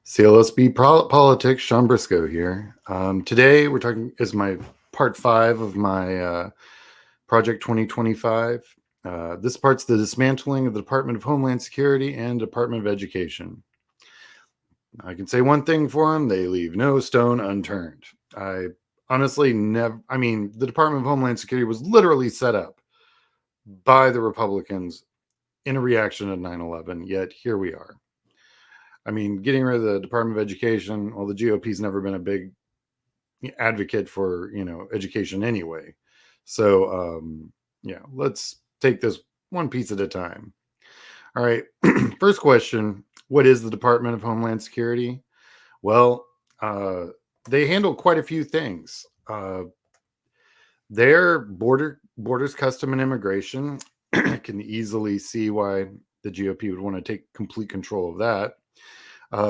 CLSB Politics, Sean Briscoe here. Today we're talking is my part 5 of my Project 2025. This part's the dismantling of the Department of Homeland Security and Department of Education. I can say one thing for them: they leave no stone unturned. I honestly never. I mean, the Department of Homeland Security was literally set up by the Republicans in a reaction to 9/11. Yet here we are. I mean, getting rid of the Department of Education, well, the GOP's never been a big advocate for, education anyway. So, yeah, let's take this one piece at a time. All right. First question: what is the Department of Homeland Security? Well, they handle quite a few things. Their borders, custom, and immigration. Can easily see why the GOP would want to take complete control of that.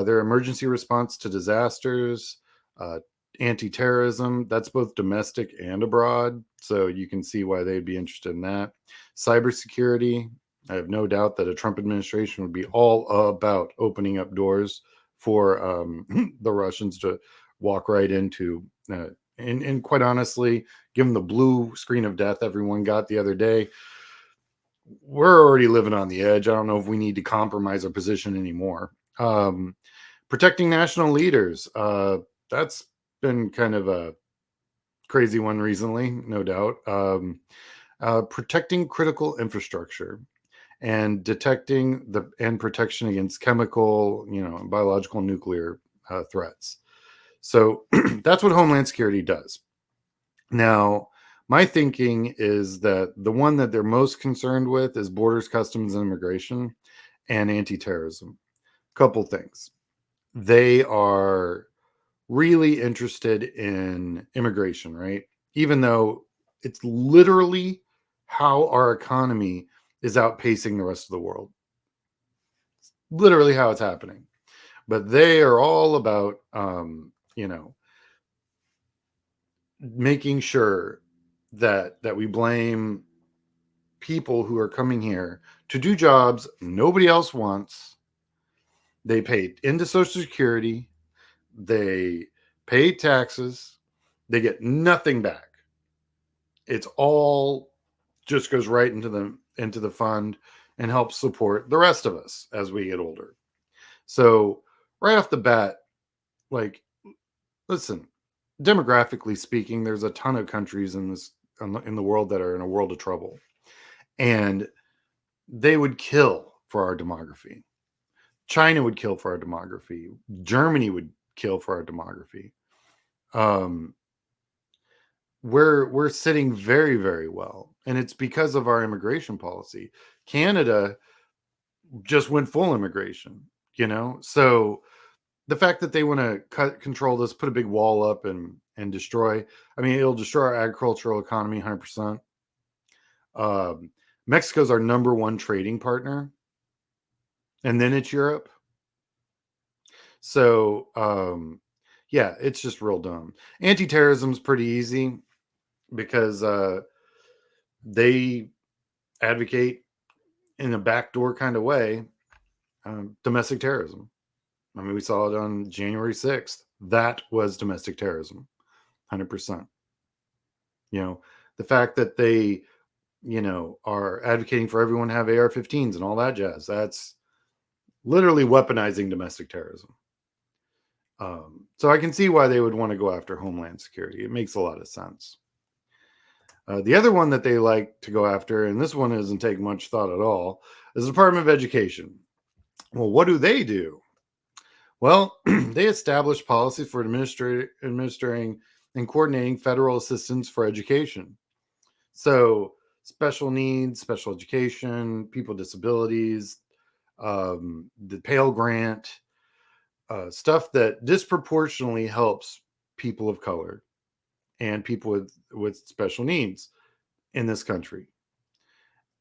Their emergency response to disasters, uh, anti-terrorism, that's both domestic and abroad. So you can see why they'd be interested in that. Cybersecurity, I have no doubt that a Trump administration would be all about opening up doors for the Russians to walk right into. And quite honestly, given the blue screen of death everyone got the other day, we're already living on the edge. I don't know if we need to compromise our position anymore. Protecting national leaders. That's been kind of a crazy one recently, no doubt. Protecting critical infrastructure and detecting and protection against chemical, biological, nuclear threats. So that's what Homeland Security does. Now, my thinking is that the one that they're most concerned with is borders, customs, and immigration and anti-terrorism. Couple things. They are really interested in immigration, right? Even though it's literally how our economy is outpacing the rest of the world. Literally how it's happening. But they are all about, making sure that we blame people who are coming here to do jobs nobody else wants. They pay into Social Security, they pay taxes, they get nothing back. It's all just goes right into the fund and helps support the rest of us as we get older. So right off the bat, like, listen, demographically speaking, there's a ton of countries in the world that are in a world of trouble, and they would kill for our demography. China would kill for our demography. Germany would kill for our demography. Um, we're sitting very, very well, and it's because of our immigration policy. Canada just went full immigration, so the fact that they want to control this, put a big wall up and destroy, I mean, it'll destroy our agricultural economy 100%. Mexico's our number one trading partner, and then it's Europe. So yeah, it's just real dumb. Anti-terrorism's pretty easy because they advocate in a backdoor kind of way domestic terrorism. I mean, we saw it on January 6th. That was domestic terrorism, 100%. The fact that they, are advocating for everyone to have AR-15s and all that jazz, that's literally weaponizing domestic terrorism. So I can see why they would want to go after Homeland Security. It makes a lot of sense. The other one that they like to go after, and this one doesn't take much thought at all, is the Department of Education. Well, what do? Well, they establish policies for administering and coordinating federal assistance for education. So, special needs, special education, people with disabilities, the Pell Grant, stuff that disproportionately helps people of color and people with special needs in this country.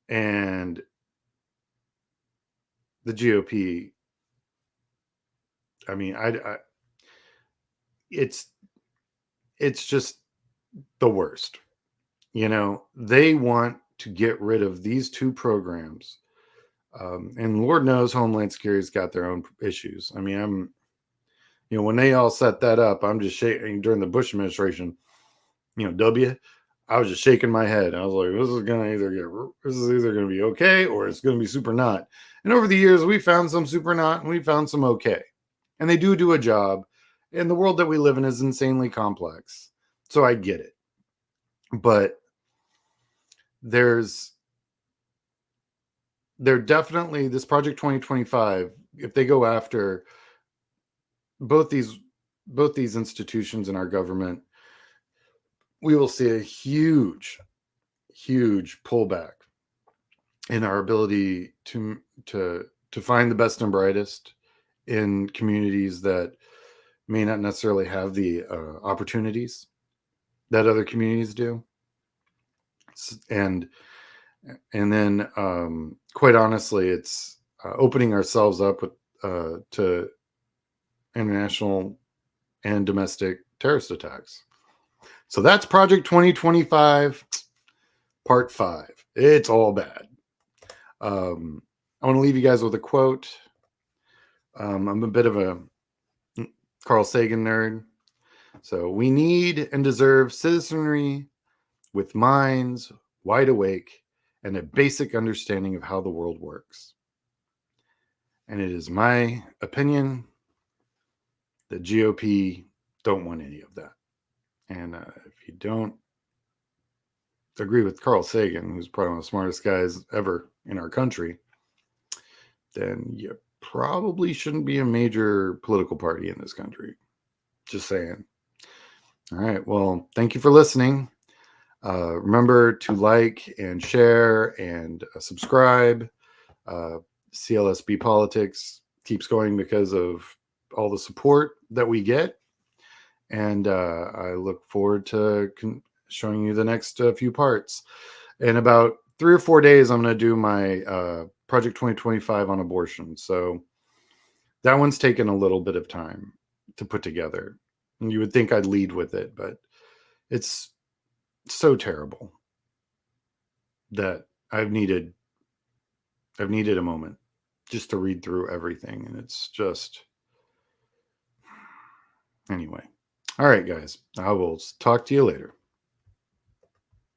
And the GOP, I mean, it's just the worst. They want to get rid of these two programs. And Lord knows Homeland Security's got their own issues. I mean, When they all set that up, I'm just shaking during the Bush administration. I was just shaking my head. I was like, this is either gonna be okay or it's gonna be super not. And over the years, we found some super not and we found some okay, and they do a job. And the world that we live in is insanely complex, so I get it. But there definitely, this Project 2025, if they go after both these institutions in our government, we will see a huge pullback in our ability to find the best and brightest in communities that may not necessarily have the opportunities that other communities do. And then quite honestly, it's opening ourselves up to international and domestic terrorist attacks. So that's Project 2025 Part 5. It's all bad. I want to leave you guys with a quote. I'm a bit of a Carl Sagan nerd. So, we need and deserve citizenry with minds wide awake and a basic understanding of how the world works. And it is my opinion that GOP don't want any of that. And if you don't agree with Carl Sagan, who's probably one of the smartest guys ever in our country, then you probably shouldn't be a major political party in this country. Just saying. All right. Well, thank you for listening. Remember to like and share and subscribe. CLSB Politics keeps going because of all the support that we get. And I look forward to showing you the next few parts. In about 3 or 4 days, I'm going to do my Project 2025 on abortion. So that one's taken a little bit of time to put together. And you would think I'd lead with it, but it's so terrible that I've needed a moment just to read through everything. And it's just, anyway. All right, guys, I will talk to you later.